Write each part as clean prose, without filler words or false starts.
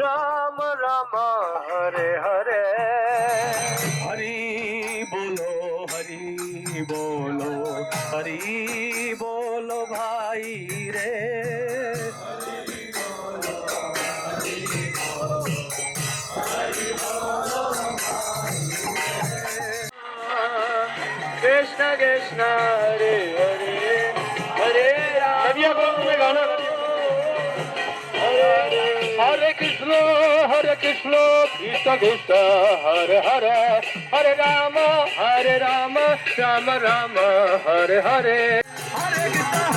राम राम हरे हरे हरि बोलो भाई रे कृष्ण कृष्ण हरे हरे हरे राम हरे Krishna Krishna Krishna Hare Hare Hare Ram Ram Ram Hare Hare Hare Krishna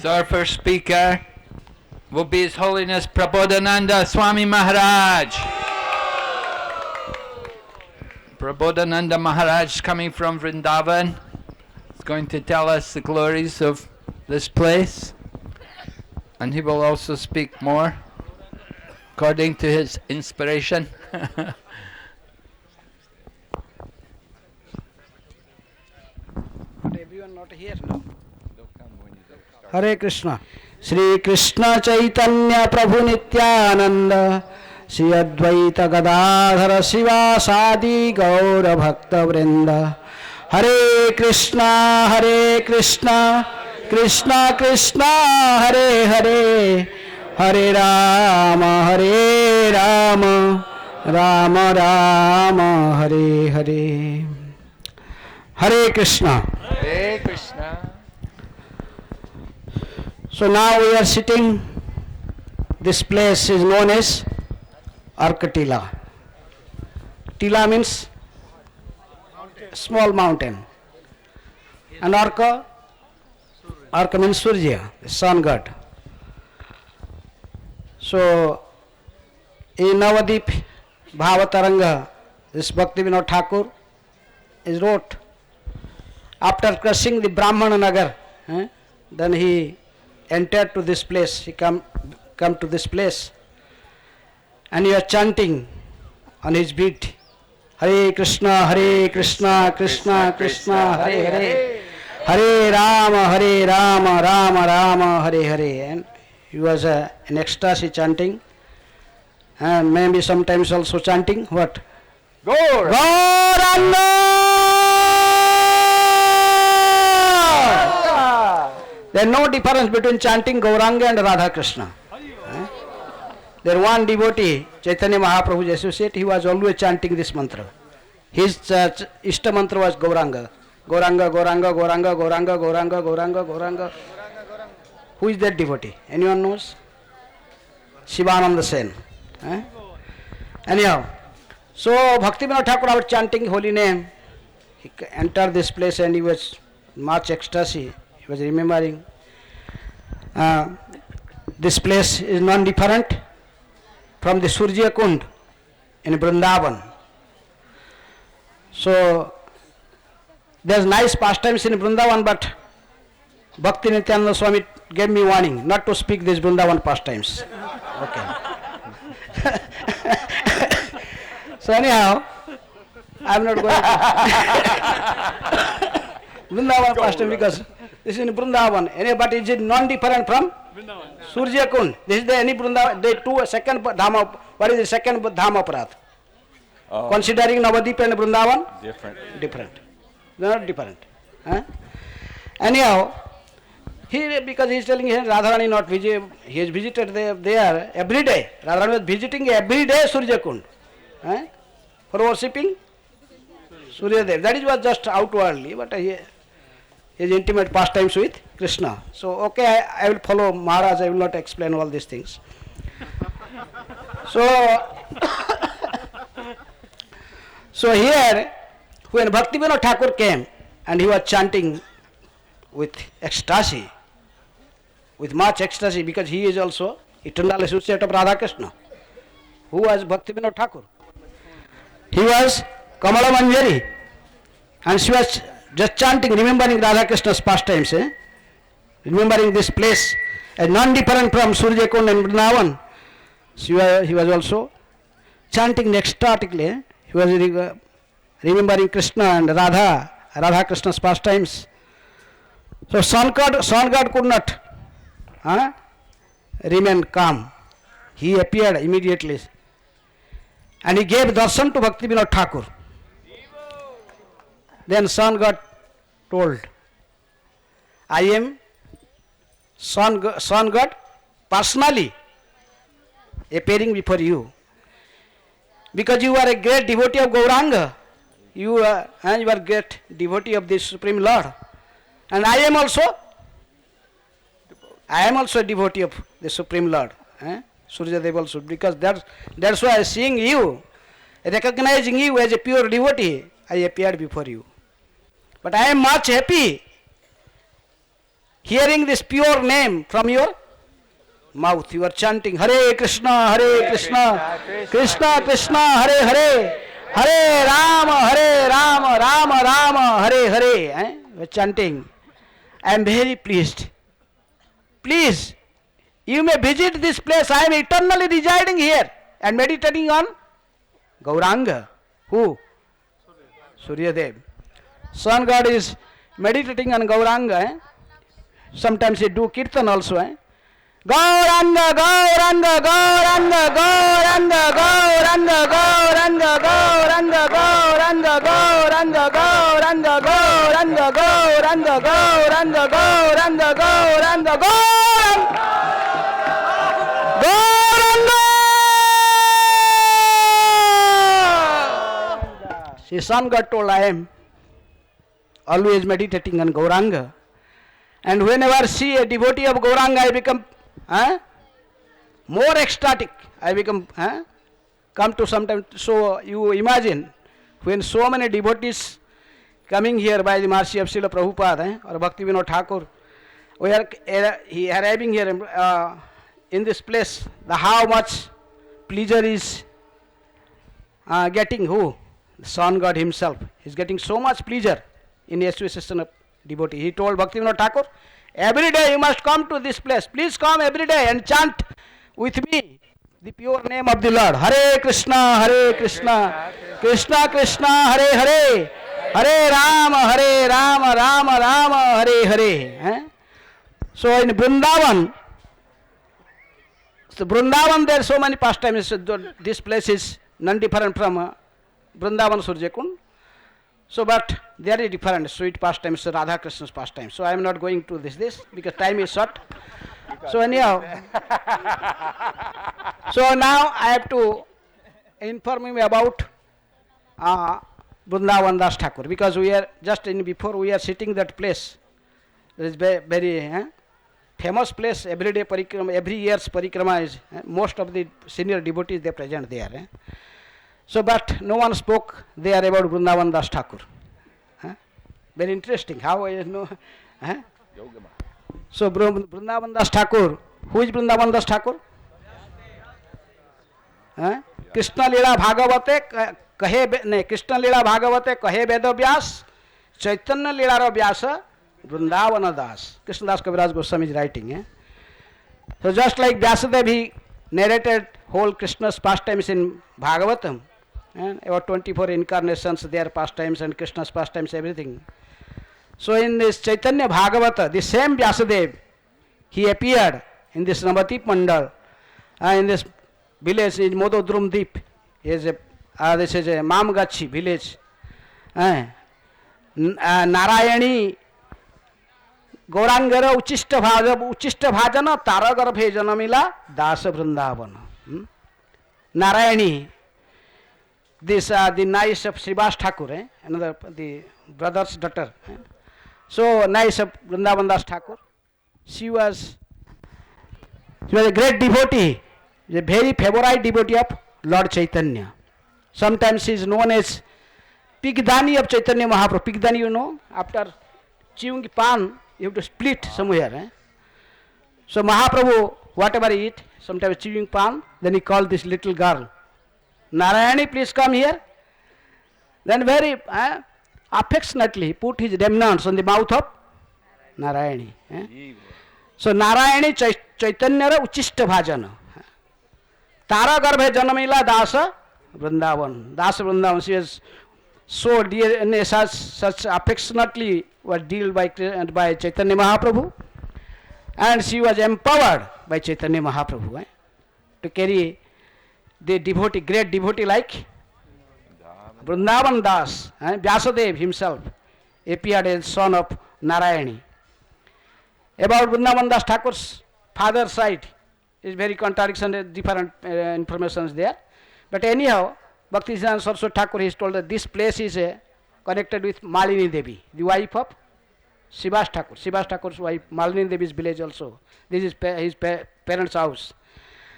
So our first speaker will be His Holiness Prabodhananda Swami Maharaj. Prabodhananda Maharaj coming from Vrindavan. He's going to tell us the glories of this place. And he will also speak more according to his inspiration. Everyone not here now. Hare Krishna. Shri Krishna Chaitanya Prabhu Nityananda Shri Advaita Gadadhara Sivasadi Gaura Bhakta Vrinda. Hare Krishna Krishna Krishna Hare Hare Hare Rama Rama Rama Hare Hare. Hare Krishna. Hare Krishna. So now we are sitting, this place is known as Arkatila. Tila means small mountain. And Arka means Surya, the sun god. So in Navadip Bhavataranga, this Bhaktivinoda Thakur is wrote, after crossing the Brahmana Nagar, then he entered to this place, he come to this place, and he was chanting on his beat, Hare Krishna Krishna Krishna Hare Hare, Hare Rama Rama Hare Hare. And he was in ecstasy chanting, and maybe sometimes also chanting what? Gauranga! There is no difference between chanting Gauranga and Radha Krishna. There one devotee, Chaitanya Mahaprabhu's associate, he was always chanting this mantra. His church Ishta mantra was Gauranga. Gauranga, Gauranga, Gauranga, Gauranga, Gauranga, Gauranga, Gauranga. Who is that devotee? Anyone knows? Shivananda Sen. Anyhow, so Bhaktivinoda Thakur was chanting holy name. He entered this place and he was much ecstasy. He was remembering. This place is non-different from the Surya Kund in Vrindavan. So there's nice pastimes in Vrindavan, but Bhakti Nityananda Swami gave me warning not to speak these Vrindavan pastimes. Okay. So anyhow, I'm not going to Vrindavan pastime because this is in Vrindavan. But is it non-different from Surya Kund? This is the any Vrindavan. They two second Dhama. What is the second Dhama Parat? Considering Navadip and Vrindavan? Different. They are not different. Anyhow, because he is telling here Radharani not visit, he has visited there every day. Radharani was visiting every day Surya Kund for worshipping Surya Dev. That is was just outwardly, but his intimate pastimes with Krishna. So okay, I will follow Maharaj. I will not explain all these things. So here, when Bhaktivinoda Thakur came and he was chanting with ecstasy, with much ecstasy, because he is also eternal associate of Radha Krishna. Who was Bhaktivinoda Thakur? He was Kamala Manjari, and she was just chanting, remembering Radha Krishna's pastimes, remembering this place as non-different from Surya Kund and Vrindavan. He was also chanting ecstatically. He was remembering Krishna and Radha Krishna's pastimes. So sun god could not remain calm. He appeared immediately and he gave darshan to Bhaktivinoda Thakur. Then sun god told, I am sun god personally appearing before you. Because you are a great devotee of Gauranga. You are a great devotee of the Supreme Lord. And I am also a devotee of the Supreme Lord. Surya Dev also. Because that's why seeing you, recognizing you as a pure devotee, I appeared before you. But I am much happy hearing this pure name from your mouth. You are chanting Hare Krishna, Krishna Krishna, Hare Hare, Hare Rama, Rama Rama, Hare Hare. You are chanting. I am very pleased. Please, you may visit this place. I am eternally residing here and meditating on Gauranga. Who? Surya Dev. Sun God is meditating on Gauranga. Sometimes he do kirtan also. Gauranga, Gauranga, Gauranga, Gauranga, Gauranga, Gauranga, Gauranga, Gauranga, Gauranga, Gauranga, Gauranga, Gauranga, Gauranga, Gauranga, Gauranga, Gauranga. See, Sun God told, I am always meditating on Gauranga. And whenever I see a devotee of Gauranga, I become more ecstatic. I become, come to sometimes. So you imagine, when so many devotees coming here by the mercy of Srila Prabhupada or Bhaktivinoda Thakur, we are arriving here in this place, how much pleasure is getting who? The Sun God himself is getting so much pleasure in the association of devotee. He told Bhaktivinoda Thakur, every day you must come to this place. Please come every day and chant with me the pure name of the Lord. Hare Krishna, Krishna Krishna, Hare Hare, Hare Rama, Rama Rama, Hare Hare. So in Vrindavan, there are so many pastimes. This place is none different from Vrindavan Surya Kund. So, but there is different sweet pastimes, Radha Krishna's pastimes. So I am not going to this because time is short. So anyhow, so now I have to inform you about Vrindavan Das Thakur, because we are just in before we are sitting that place. There is very famous place. Every day parikrama, every year's parikrama is most of the senior devotees they present there. So, but no one spoke there about Vrindavan Das Thakur. Very interesting. How I know? So Vrindavan Das Thakur. Who is Vrindavan Das Thakur? Krishna Leela Bhagavate कहे नहीं कृष्ण लीला भागवते कहे वेद व्यास चैतन्य लीला व्यास वृंदावन दास कृष्णदास कविराज Goswami is writing. So just like Vyasadev he narrated whole Krishna's pastimes in Bhagavatam, about 24 incarnations, their pastimes and Krishna's pastimes, everything. So in this Chaitanya Bhagavata, the same Vyasadev, he appeared in this Navadip Mandal, in this village in Mododrumdip. This is a Mamgachi village. Narayani Gaurangara Uchishta Bhajana Taragarabhe Janamila Dasa Vrindavana. Narayani, this the niece of Srivas Thakur, another the brother's daughter. So niece of Vrindavan Das Thakur. She was a great devotee, a very favorite devotee of Lord Chaitanya. Sometimes she is known as Pigdani of Chaitanya Mahaprabhu. Pigdani, you know, after chewing pan, you have to split somewhere. So Mahaprabhu, whatever he eat, sometimes chewing pan, then he called this little girl, Narayani, please come here. Then very affectionately he put his remnants on the mouth of Narayani. So Narayani Chaitanya Uchishta Bhajana. Tara Garbhe Janamila Dasa Vrindavan. Dasa Vrindavan. She was so dear and such affectionately was dealt by Chaitanya Mahaprabhu. And she was empowered by Chaitanya Mahaprabhu to carry the devotee, great devotee like Vrindavan Das. Vyasadev himself appeared as son of Narayani. About Vrindavan Das Thakur's father's side is very contradiction, different information is there. But anyhow, Bhaktisiddhanta Saraswati Thakur is told that this place is connected with Malini Devi, the wife of Srivas Thakur. Srivas Thakur's wife, Malini Devi's village also. This is his parents' house,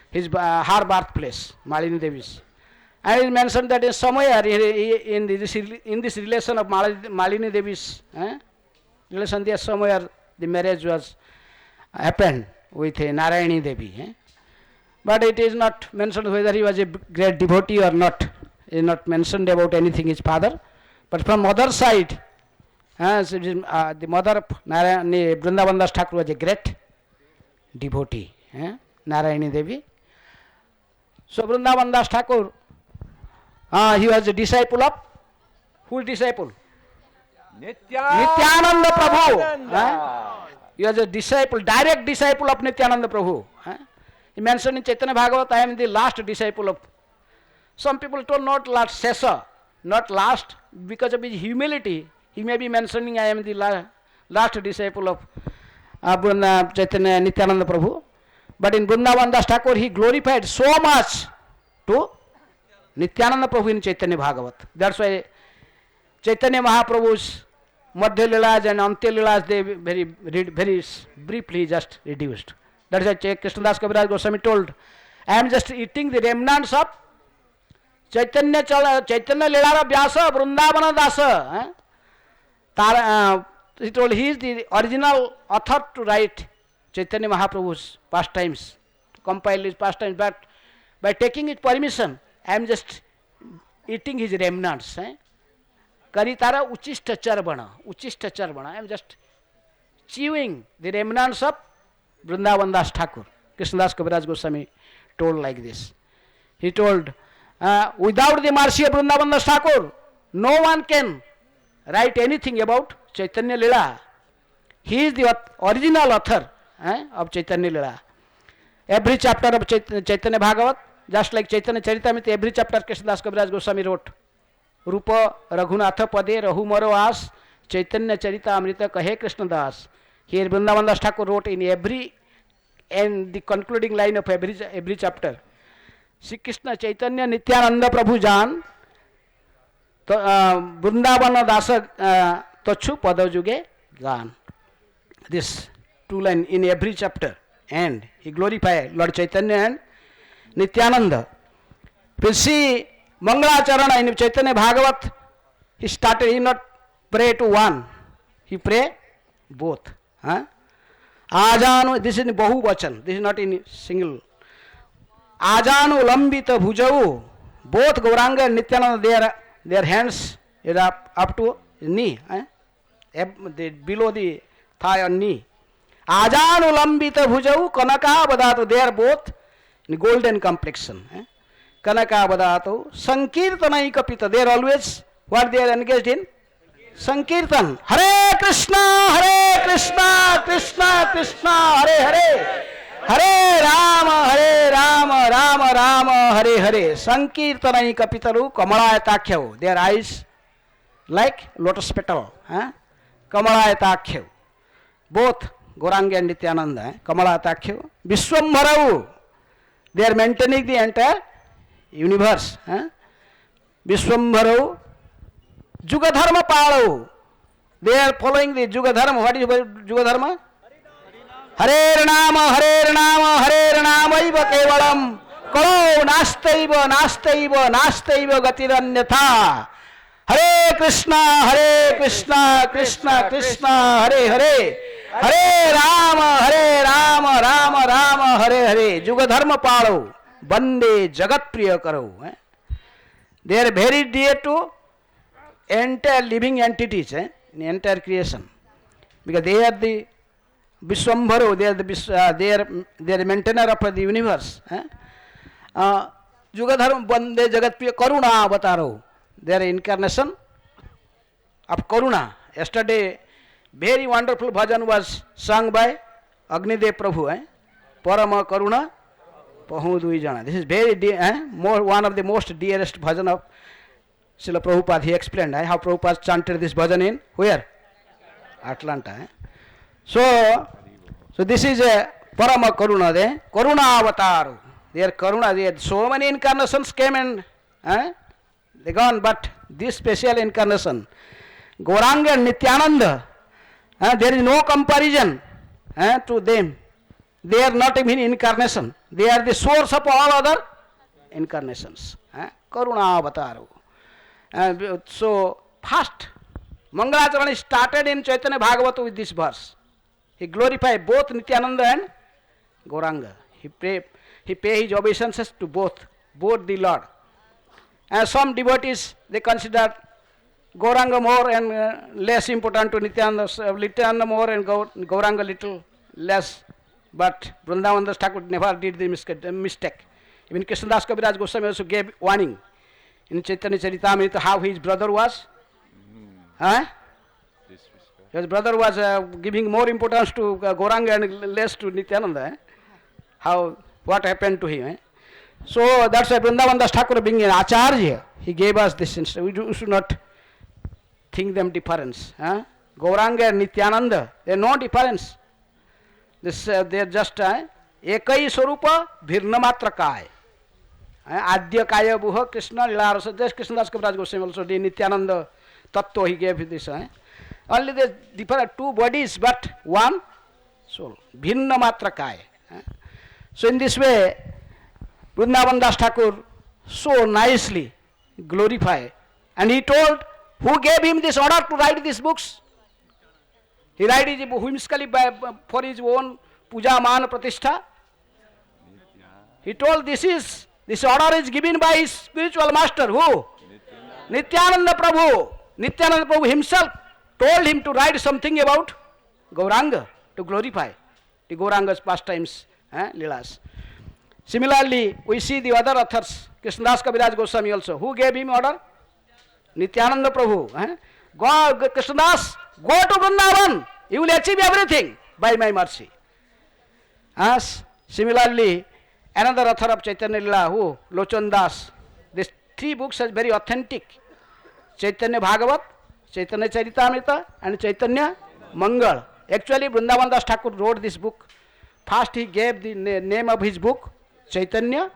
his her birthplace, Malini Devi's. And it is mentioned that somewhere in this relation of Malini Devi's relation, there somewhere the marriage was happened with Narayani Devi. But it is not mentioned whether he was a great devotee or not. It is not mentioned about anything his father. But from mother side, the mother of Narayani, Vrindavan Das Thakur was a great devotee, Narayani Devi. So Vrindavan Das Thakur, he was a disciple of, who is disciple? Nityananda Prabhu. He was a disciple, direct disciple of Nityananda Prabhu. He mentioned in Chaitanya Bhagavat, I am the last disciple of. Some people told not last, Sesa, not last, because of his humility. He may be mentioning I am the last disciple of Chaitanya Nityananda Prabhu. But in Vrindavan Das Thakur, he glorified so much to Nityananda Prabhu in Chaitanya Bhagavat. That's why Chaitanya Mahaprabhu's Madhya Lilas and Antya Lilas, they very briefly just reduced. That is why Krishnadas Kaviraj Goswami told, I am just eating the remnants of Chaitanya Lilara Vyasa Vrindavana Dasa. He told he is the original author to write Chaitanya Mahaprabhu's pastimes, to compile his pastimes, but by taking his permission, I am just eating his remnants. Karitara Uchishta Charvana. I am just chewing the remnants of Vrindavan Das Thakur. Krishnadas Kaviraj Goswami told like this. He told, without the mercy of Vrindavan Das Thakur, no one can write anything about Chaitanya Lila. He is the original author of Chaitanya Lila. Every chapter of Chaitanya Bhagavat, just like Chaitanya Charitamrita, every chapter Krishnadas Kaviraj Goswami wrote. Rupa Raghunatha Pade Rahu Maro As Chaitanya Charita Amrita Kahe Krishnadas. Here Vrindavan Das Thakur wrote in every and the concluding line of every chapter. Sri Krishna Chaitanya Nityananda Prabhu Jan Vrindavana Dasa Tachu Padajuge Gan. This two line in every chapter, and he glorified Lord Chaitanya and Nityananda. We see Mangalacharana in Chaitanya Bhagavat. He started, he not pray to one, he pray both. Ajanu, this is in Bahuvachan, this is not in single. Ajanu Lambita Bhujau, both Gauranga and Nityananda, their hands is up to knee, below the thigh and knee. Ajanu Lambita Bhujau, Kanaka Badatu, they are both in golden complexion. Kanaka Badatu, Sankirtana Kapita, they are always what they are engaged in? Sankirtan. Hare Krishna, Krishna Krishna, Hare Hare. Hare Rama, Rama Rama, Hare Hare. Sankirtanai kapitaru kamalayatakhyau. Their eyes like lotus petal. Kamalayatakhyau. Both Gauranga and Nityananda. Kamalayatakhyau. Vishwambharau. They are maintaining the entire universe. Vishwambharau. Jugadharma Palau. They are following the Jugadharma. What is Jugadharma? Hare Nama, Hare Nama, Iva Kevalam. Kalo Nastaiva Gatiranyatha. Hare Krishna, Krishna Krishna, Hare Hare. Hare Rama, Rama, Hare Hare. Jugadharma Palau. Bande Jagat Priya Karau. They are very dear to entire living entities in entire creation, because they are the Vishwambharu, they are the maintainer of the universe. Jugadharma Bande Jagatpriya Karuna Avataro, they are incarnation of Karuna. Yesterday, very wonderful bhajan was sung by Agnidev Prabhu. Parama Karuna Pahu Duijana. This is very dear, one of the most dearest bhajan of Srila Prabhupada. He explained how Prabhupada chanted this bhajan in where? Atlanta. So this is a Parama Karuna. Karuna Avatar. Their Karuna, they had so many incarnations came and they gone, but this special incarnation, Gauranga and Nityananda, there is no comparison to them. They are not even incarnation. They are the source of all other incarnations. Karuna Avataru. So first, Mangalacharana started in Chaitanya Bhagavata with this verse. He glorified both Nityananda and Gauranga. He pay his obeisances to both the Lord. And some devotees, they consider Gauranga more and less important to Nityananda more and Gauranga little less. But Vrindavan Das Thakur never did the mistake. Even Krishnadas Kaviraj Goswami also gave warning in Chaitanya Charitamrita how his brother was. His brother was giving more importance to Gauranga and less to Nityananda. What happened to him? So that's why Vrindavan Das Thakur being an Acharya, he gave us this instruction. We should not think them difference. Gauranga and Nityananda, they are no difference. They are just Ekai Swarupa Bhirnamatra Kaya. Adya Kaya Buha Krishna Lilarasa. Just Krishnadas Kaviraj Goswami also did Nityananda Tattva, he gave this. Only they differ two bodies but one soul. Bhirnamatra Kaya. So in this way, Vrindavan Das Thakur so nicely glorified. And he told who gave him this order to write these books. He write it whimsically for his own puja man pratishtha. He told this order is given by his spiritual master. Who? Nityananda Prabhu. Nityananda Prabhu himself told him to write something about Gauranga, to glorify the Gauranga's pastimes, Leelas. Similarly, we see the other authors, Krishnadas Kaviraj Goswami also. Who gave him order? Nityananda Prabhu. Go, Krishnadas, go to Vrindavan. You will achieve everything by my mercy. Similarly, another author of Chaitanya Lila, who? Lochan Das. These three books are very authentic. Chaitanya Bhagavat, Chaitanya Charitamrita and Chaitanya Mangal. Actually, Vrindavan Das Thakur wrote this book First he gave the name of his book, Chaitanya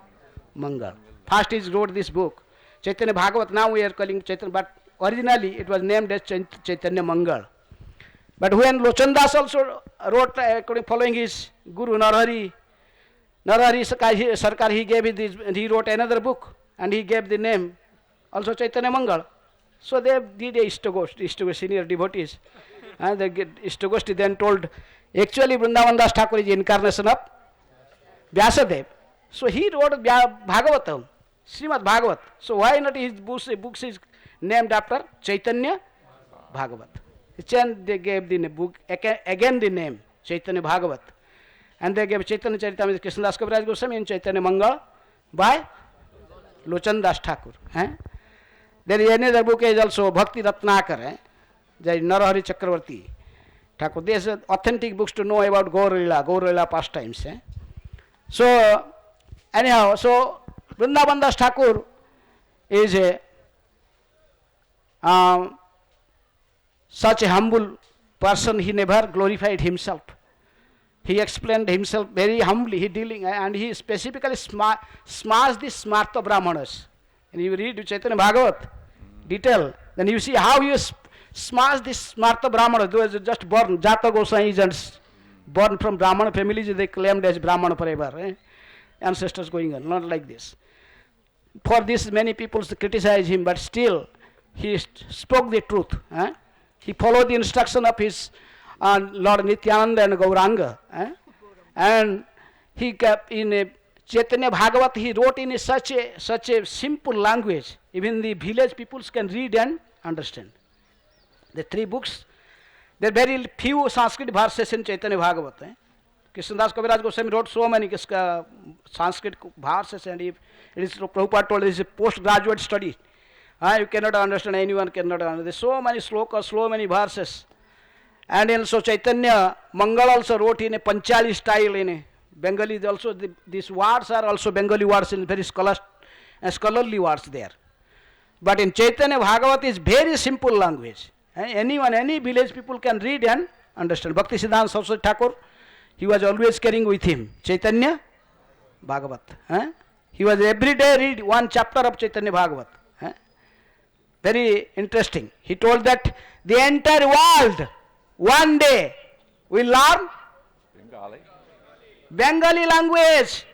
Mangal. First he wrote this book, Chaitanya Bhagavat. Now we are calling Chaitanya, but originally it was named as Chaitanya Mangal. But when Lochandas also wrote, following his Guru Narahari Sarkar, he gave it this, and he wrote another book, and he gave the name also Chaitanya Mangal. So they did a Ishtagoshti, senior devotees. And the Ishtagoshti then told, actually Vrindavan Das Thakur is incarnation of Vyasadeva. So he wrote Bhagavatam, Srimad Bhagavat. So why not his books is named after Chaitanya Bhagavat? Then they gave the book again the name Chaitanya Bhagavat. And they gave Chaitanya Charitamrita Krishnadas Kaviraj Goswami and Chaitanya Mangal by Lochan Das Thakur. There is another book is also Bhakti Ratnakar, Narahari Chakravarti Thakur. These are authentic books to know about Gaur-Lila pastimes. So anyhow, so Vrindavan Das Thakur is a such a humble person. He never glorified himself. He explained himself very humbly. He dealing and he specifically smashed the smarta brahmanas. And you read Chaitanya Bhagavat detail, then you see how he smashed the smarta brahmanas. Those are just born Jata Goswami, born from Brahmana families. They claimed as Brahmana forever. Ancestors going on, not like this. For this, many people criticize him, but still he spoke the truth. He followed the instruction of his Lord Nityananda and Gauranga. And he kept in a Chaitanya Bhagavat, he wrote in such a simple language, even the village peoples can read and understand. The three books, there are very few Sanskrit verses in Chaitanya Bhagavat. Krishnadas Kaviraj Goswami wrote so many Sanskrit verses, and it is Prabhupada told it is a postgraduate study. You cannot understand, anyone cannot understand. There are so many slokas, so many verses. And also Chaitanya Mangal also wrote in a Panchali style, in a Bengali also. These words are also Bengali words, in very scholarly words there. But in Chaitanya Bhagavat is very simple language. Anyone, any village people can read and understand. Bhakti Siddhanta Saraswati Thakur, he was always carrying with him Chaitanya Bhagavat. He was every day read one chapter of Chaitanya Bhagavat. Very interesting. He told that the entire world one day will learn Bengali language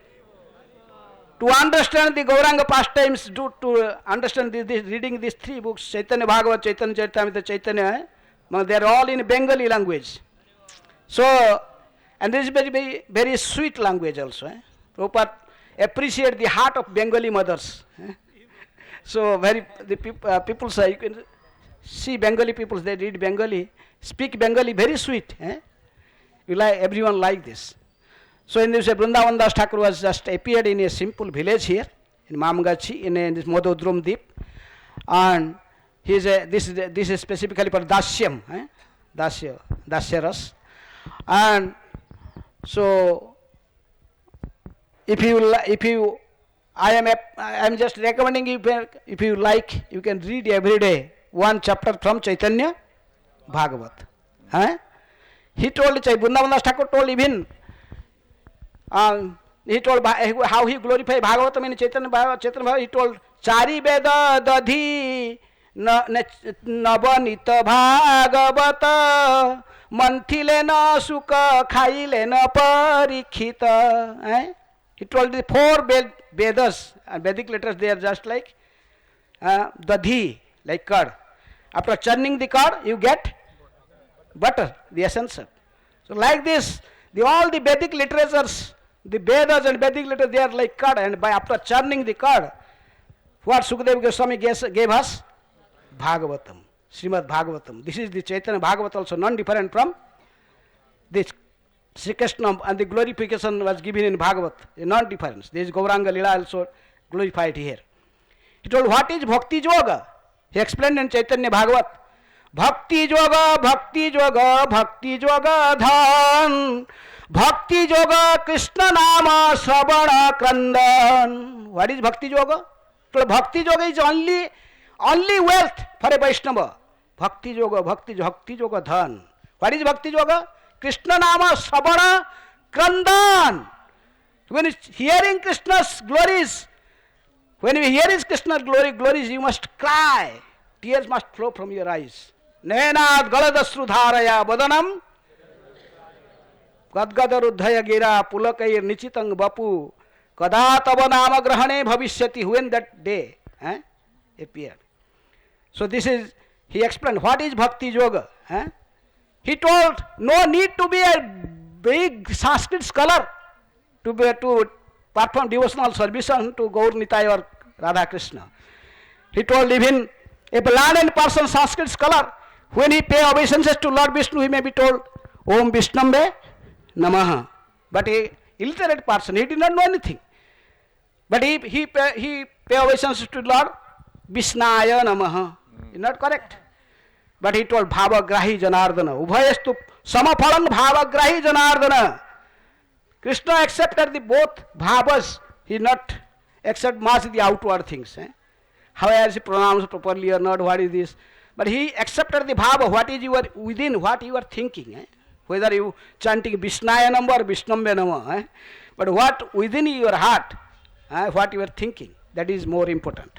to understand the Gauranga pastimes, to understand reading these three books, Chaitanya Bhagavat, Chaitanya Charitamrita, Chaitanya, they are all in Bengali language. So, and this is very, very sweet language also. Prabhupada appreciate the heart of Bengali mothers. So people say, you can see Bengali people, they read Bengali, speak Bengali, very sweet. Everyone like this. So in this, Vrindavan Das Thakur was just appeared in a simple village here, in Mamgachi, in this Mododrum Deep. And this is specifically for Dasyam, Dasya Ras. And so I am just recommending you, if you like, you can read every day one chapter from Chaitanya Bhagavat. He told, Vrindavan Das Thakur told even, he told how he glorified Bhagavatam in Chaitanya Bhagavat. He told, Chari Veda Dadhi Nabanita Bhagavata Manthile na Sukha Khaile na Parikhita. He told the four Vedas, Vedic letters, they are just like Dadhi, like curd. After churning the curd, you get butter, the essence. So like this, all the Vedic literatures, the Vedas and Vedic literatures, they are like curd. And after churning the curd, what Sukadeva Goswami gave us? Bhagavatam, Srimad Bhagavatam. This is the Chaitanya Bhagavat, also non-different from this Sri Krishna, and the glorification was given in Bhagavat, a non-difference. There is Gauranga Lila also glorified here. He told, what is Bhakti Yoga? He explained in Chaitanya Bhagavat, Bhakti Yoga, Bhakti Yoga, Bhakti Yoga Dhan, Bhakti Yoga Krishna Nama Sravana Krandan. What is Bhakti Yoga? So Bhakti Yoga is only wealth for a Vaishnava. Bhakti Yoga Dhan. What is Bhakti Yoga? Krishna Nama Sravana Krandan. When it's hearing Krishna's glories, when you hear his Krishna's glories, you must cry. Tears must flow from your eyes. Nenad galadasru dharaya badanam gadgadaruddhaya gira pulakair nichitang bapu kada tava nama grahane bhavishyati. When that day appeared. So this is, he explained what is bhakti yoga. He told no need to be a big Sanskrit scholar to perform devotional service to Gaur Nitai or Radha Krishna. He told even a learned person, Sanskrit scholar, when he pay obeisances to Lord Vishnu, he may be told Om Vishnambe Namaha. But a illiterate person, he did not know anything. But he pay obeisances to Lord Vishnaya Namaha. Is not correct. But he told Bhavagrahi Janardana. Ubhayastu Samaphalang Bhavagrahi Janardana. Krishna accepted the both bhavas. He not accept much the outward things. How is he pronounced properly or not, what is this? But he accepted the bhava, what is your within, what you are thinking. Whether you chanting Vishnaya Nama or Vishnambe Nama. But what within your heart, what you are thinking, that is more important.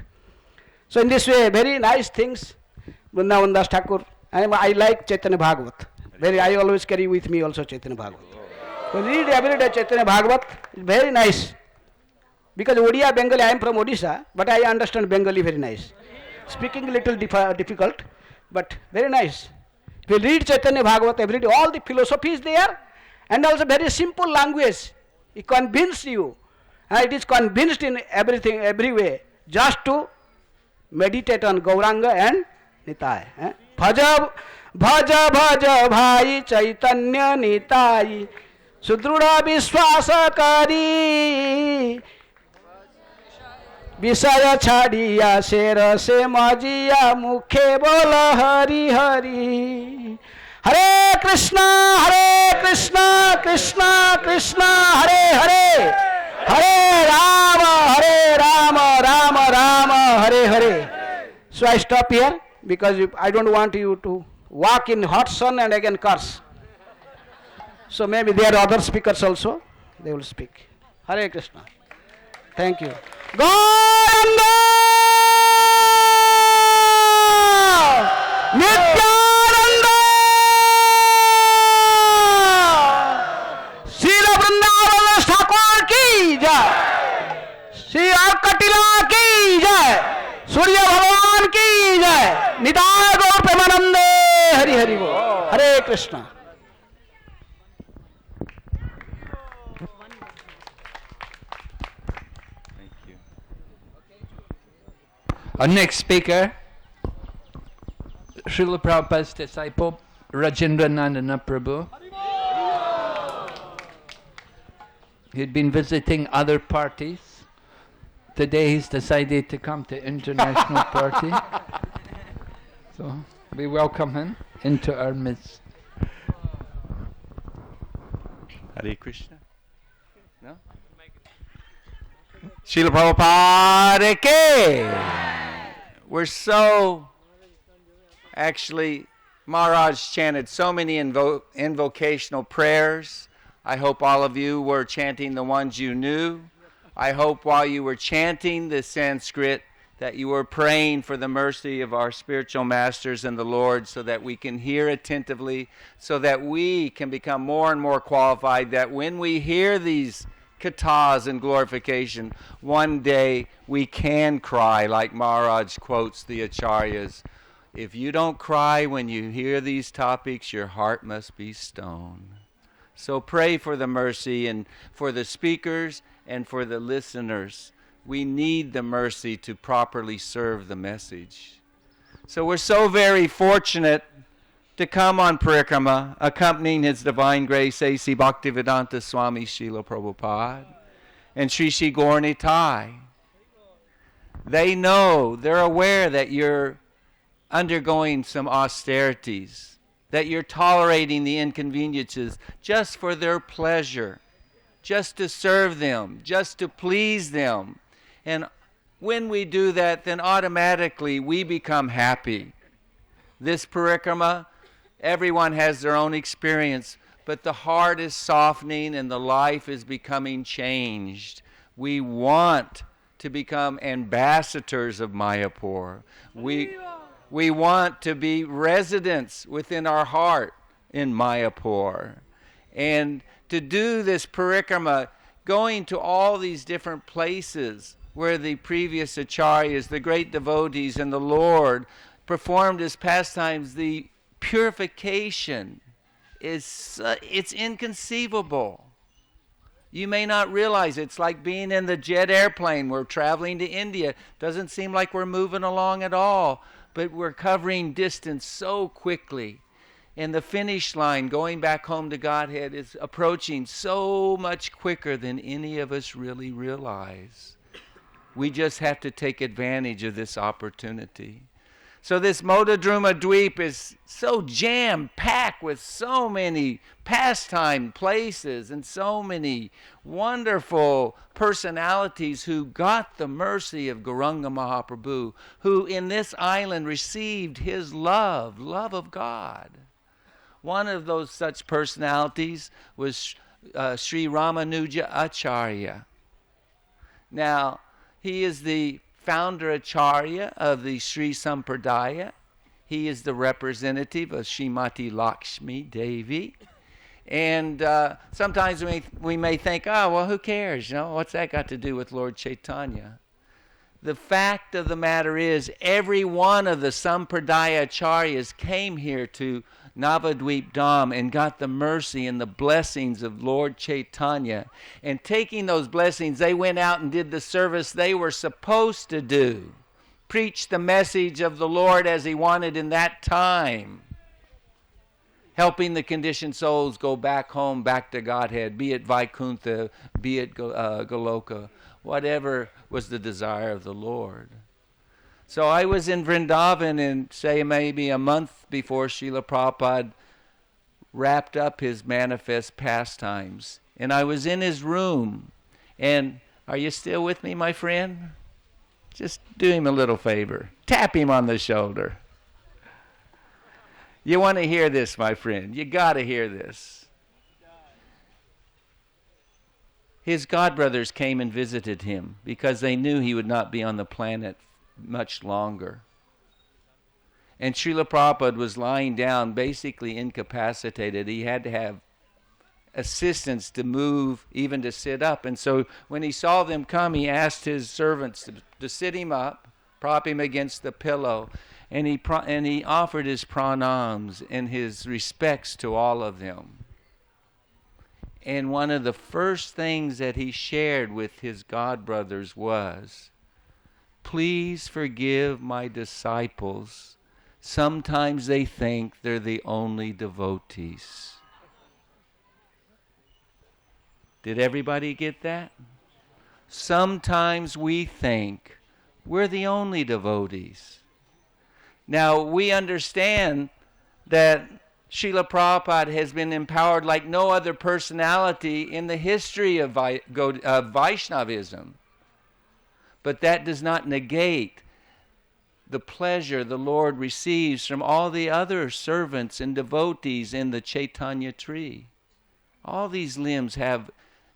So in this way, very nice things. Vrindavan Das Thakur. I like Chaitanya Bhagavat. I always carry with me also Chaitanya Bhagavat. So read every day Chaitanya Bhagavat. It's very nice. Because Odia Bengali, I am from Odisha, but I understand Bengali very nice. Speaking a little difficult, but very nice. If you read Chaitanya Bhagavat every day, all the philosophy is there, and also very simple language. It convinces you. It is convinced in everything, every way, just to meditate on Gauranga and Nitai. Bhaja bhaja bhaja bhai Chaitanya Nitai Sudruda Vishwasakari Visaya chadiya sera se majiya mukhe bola hari hari. Hare Krishna Krishna Krishna Hare Hare Hare Rama Rama Rama Hare Hare. So I stop here because I don't want you to walk in hot sun and again curse. So maybe there are other speakers also. They will speak. Hare Krishna. Thank you. Gauranga Nityananda Srila Vrindavan Das Thakur ki jai. Shri Arkatila ki jai. Surya Bhagavan ki jai. Nitai Gaur Premanande. Hari Hari Bol. Hare Krishna. Our next speaker, Srila Prabhupada's disciple, Rajendranandana Prabhu. He'd been visiting other parties. Today he's decided to come to international party. So we welcome him into our midst. Hare Krishna. No? Srila Prabhupada ke. We're so, actually, Maharaj chanted so many invocational prayers. I hope all of you were chanting the ones you knew. I hope while you were chanting the Sanskrit that you were praying for the mercy of our spiritual masters and the Lord so that we can hear attentively, so that we can become more and more qualified, that when we hear these kathas and glorification, one day we can cry, like Maharaj quotes the acharyas. If you don't cry when you hear these topics, your heart must be stone. So pray for the mercy and for the speakers and for the listeners. We need the mercy to properly serve the message. So we're so very fortunate to come on parikrama, accompanying His Divine Grace A.C. Bhaktivedanta Swami Srila Prabhupada and Sri Sri Gaur Nitai. They know, they're aware that you're undergoing some austerities, that you're tolerating the inconveniences just for their pleasure, just to serve them, just to please them. And when we do that, then automatically we become happy. This parikrama, everyone has their own experience, but the heart is softening and the life is becoming changed. We want to become ambassadors of Mayapur. We want to be residents within our heart in Mayapur. And to do this parikrama, going to all these different places where the previous acharyas, the great devotees and the Lord performed as pastimes, the purification it's inconceivable. You may not realize it's like being in the jet airplane. We're traveling to India. Doesn't seem like we're moving along at all, but we're covering distance so quickly. And the finish line, going back home to Godhead, is approaching so much quicker than any of us really realize. We just have to take advantage of this opportunity. So this Modadruma Dweep is so jam-packed with so many pastime places and so many wonderful personalities who got the mercy of Gauranga Mahaprabhu, who in this island received his love of God. One of those such personalities was Sri Ramanuja Acharya. Now, he is the founder Acharya of the Sri Sampradaya. He is the representative of Srimati Lakshmi Devi. And sometimes we may think, oh, well, who cares? What's that got to do with Lord Chaitanya? The fact of the matter is, every one of the Sampradaya Acharyas came here to Navadvip Dham and got the mercy and the blessings of Lord Chaitanya. And taking those blessings, they went out and did the service they were supposed to do. Preach the message of the Lord as he wanted in that time. Helping the conditioned souls go back home, back to Godhead, be it Vaikuntha, be it Goloka, whatever was the desire of the Lord. So I was in Vrindavan in, say, maybe a month before Srila Prabhupada wrapped up his manifest pastimes. And I was in his room. And are you still with me, my friend? Just do him a little favor. Tap him on the shoulder. You want to hear this, my friend. You got to hear this. His godbrothers came and visited him because they knew he would not be on the planet much longer. And Srila Prabhupada was lying down, basically incapacitated. He had to have assistance to move, even to sit up. And so when he saw them come, he asked his servants to sit him up, prop him against the pillow, and he offered his pranams and his respects to all of them. And one of the first things that he shared with his godbrothers was, please forgive my disciples. Sometimes they think they're the only devotees. Did everybody get that? Sometimes we think we're the only devotees. Now, we understand that Srila Prabhupada has been empowered like no other personality in the history of Vaishnavism. But that does not negate the pleasure the Lord receives from all the other servants and devotees in the Chaitanya tree. All these limbs have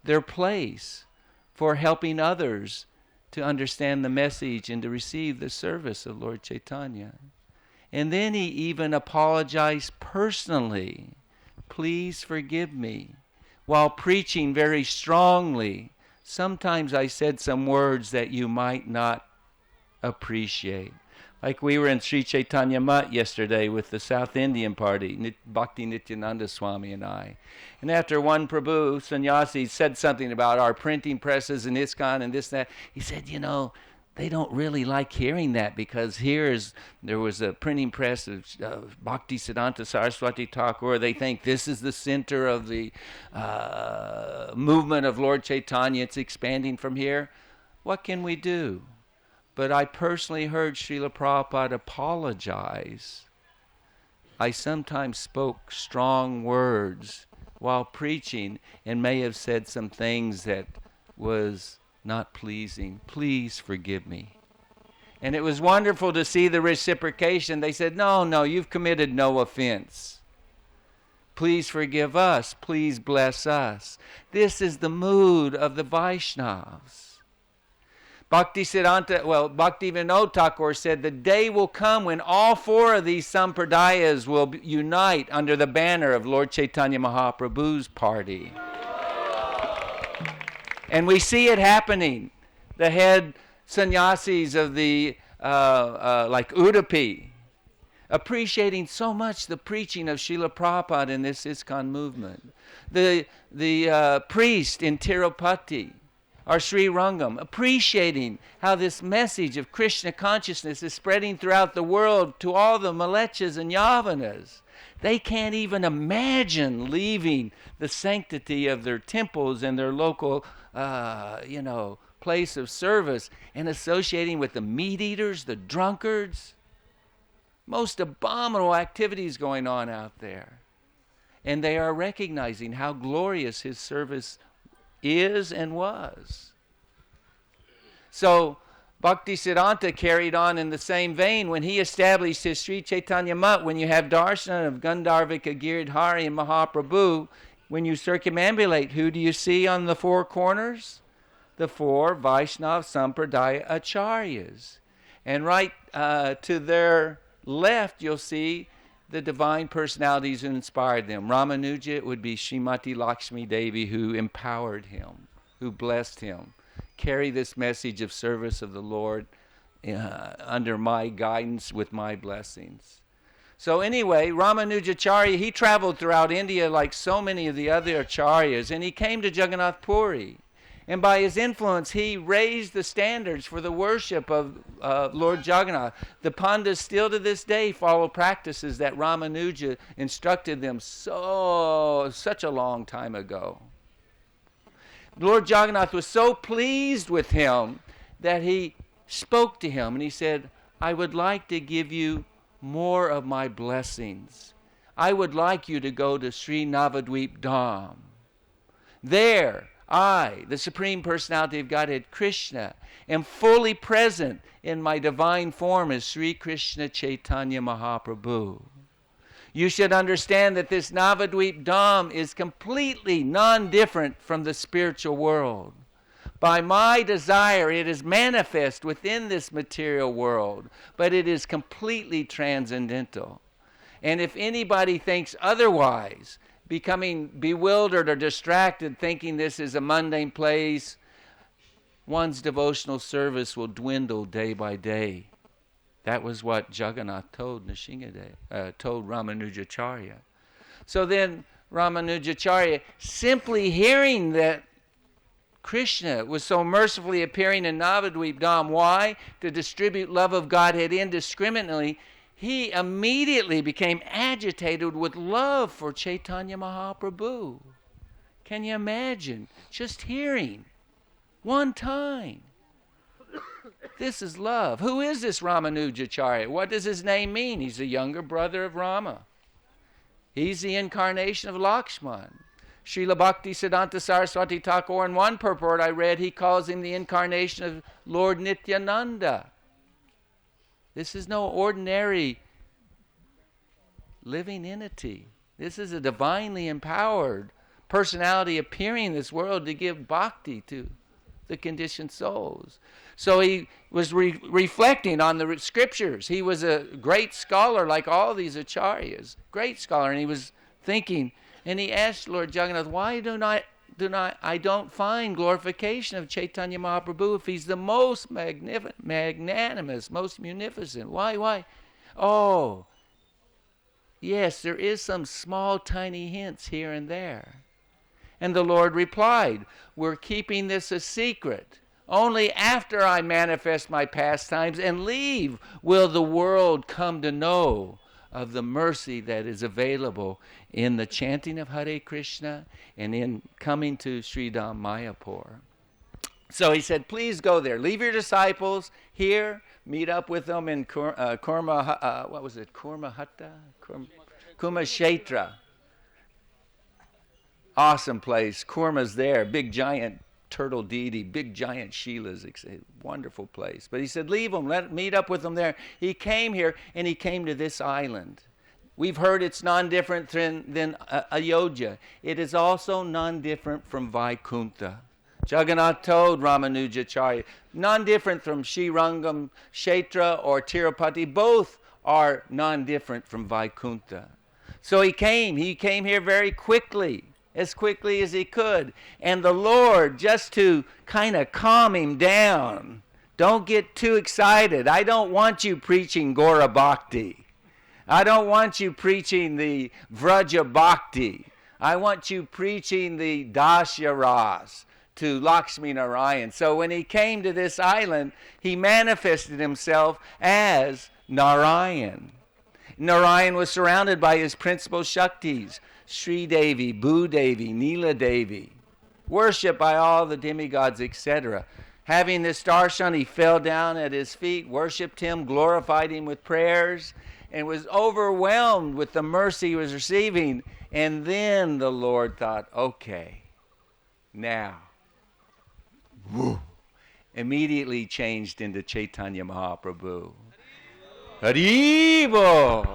their place for helping others to understand the message and to receive the service of Lord Chaitanya. And then he even apologized personally. Please forgive me. While preaching very strongly, sometimes I said some words that you might not appreciate. Like we were in Sri Chaitanya Mutt yesterday with the South Indian party, Bhakti Nityananda Swami and I. And after one Prabhu, sannyasi, said something about our printing presses and ISKCON and this and that, he said, they don't really like hearing that because there was a printing press of Bhakti Siddhanta Saraswati Thakur. They think this is the center of the movement of Lord Chaitanya. It's expanding from here. What can we do? But I personally heard Srila Prabhupada apologize. I sometimes spoke strong words while preaching and may have said some things that was not pleasing. Please forgive me. And it was wonderful to see the reciprocation. They said, no, you've committed no offense. Please forgive us. Please bless us. This is the mood of the Vaishnavas. Bhaktivinoda Thakur said, the day will come when all four of these sampradayas will unite under the banner of Lord Chaitanya Mahaprabhu's party. And we see it happening. The head sannyasis of the, like Udupi, appreciating so much the preaching of Srila Prabhupada in this ISKCON movement. The priest in Tirupati, or Sri Rangam, appreciating how this message of Krishna consciousness is spreading throughout the world to all the Malechas and Yavanas. They can't even imagine leaving the sanctity of their temples and their local, place of service and associating with the meat eaters, the drunkards. Most abominable activities going on out there. And they are recognizing how glorious his service is and was. So Bhaktisiddhanta carried on in the same vein when he established his Sri Chaitanya Mat. When you have darshan of Gandharvika Giridhari and Mahaprabhu, when you circumambulate, who do you see on the four corners? The four Vaishnava Sampradaya Acharyas. And right to their left, you'll see the divine personalities who inspired them. Ramanuja, it would be Srimati Lakshmi Devi, who empowered him, who blessed him. Carry this message of service of the Lord under my guidance with my blessings. So anyway, Ramanujacharya, he traveled throughout India like so many of the other acharyas, and he came to Jagannath Puri. And by his influence, he raised the standards for the worship of Lord Jagannath. The Pandits still to this day follow practices that Ramanuja instructed them such a long time ago. Lord Jagannath was so pleased with him that he spoke to him and he said, I would like to give you more of my blessings. I would like you to go to Sri Navadvip Dham. There, I, the Supreme Personality of Godhead, Krishna, am fully present in my divine form as Sri Krishna Chaitanya Mahaprabhu. You should understand that this Navadvip Dham is completely non-different from the spiritual world. By my desire, it is manifest within this material world, but it is completely transcendental. And if anybody thinks otherwise, becoming bewildered or distracted, thinking this is a mundane place, one's devotional service will dwindle day by day. That was what Jagannath told told Ramanujacharya. So then Ramanujacharya, simply hearing that Krishna was so mercifully appearing in Navadvip Dham, why? To distribute love of Godhead indiscriminately, he immediately became agitated with love for Chaitanya Mahaprabhu. Can you imagine? Just hearing one time. This is love. Who is this Ramanujacharya? What does his name mean? He's the younger brother of Rama. He's the incarnation of Lakshman. Srila Bhaktisiddhanta Saraswati Thakur, in one purport I read, he calls him the incarnation of Lord Nityananda. This is no ordinary living entity. This is a divinely empowered personality appearing in this world to give bhakti to the conditioned souls. So he was reflecting on the scriptures. He was a great scholar like all these acharyas, great scholar, and he was thinking, and he asked Lord Jagannath, why I don't find glorification of Chaitanya Mahaprabhu if he's the most magnanimous, most munificent? Why? Oh, yes, there is some small tiny hints here and there. And the Lord replied, we're keeping this a secret. Only after I manifest my pastimes and leave will the world come to know of the mercy that is available in the chanting of Hare Krishna and in coming to Sridham Mayapur. So he said, please go there. Leave your disciples here. Meet up with them in Kurukshetra. Awesome place. Kurma's there. Big giant turtle deity, big giant Shilas. It's a wonderful place. But he said, leave them. Meet up with them there. He came here and he came to this island We've heard it's non-different than Ayodhya. It is also non-different from Vaikuntha. Jagannath told Ramanujacharya, non-different from Srirangam, Kshetra, or Tirupati. Both are non-different from Vaikuntha. So he came here very quickly, as quickly as he could. And the Lord, just to kind of calm him down, don't get too excited. I don't want you preaching Gora Bhakti. I don't want you preaching the Vraja Bhakti. I want you preaching the Dasya Ras to Lakshmi Narayan. So when he came to this island, he manifested himself as Narayan. Narayan was surrounded by his principal Shaktis, Sri Devi, Bhudevi, Neela Devi, worshipped by all the demigods, etc. Having this darshan, he fell down at his feet, worshipped him, glorified him with prayers, and was overwhelmed with the mercy he was receiving. And then the Lord thought, okay, now, woo, immediately changed into Chaitanya Mahaprabhu. Haribol!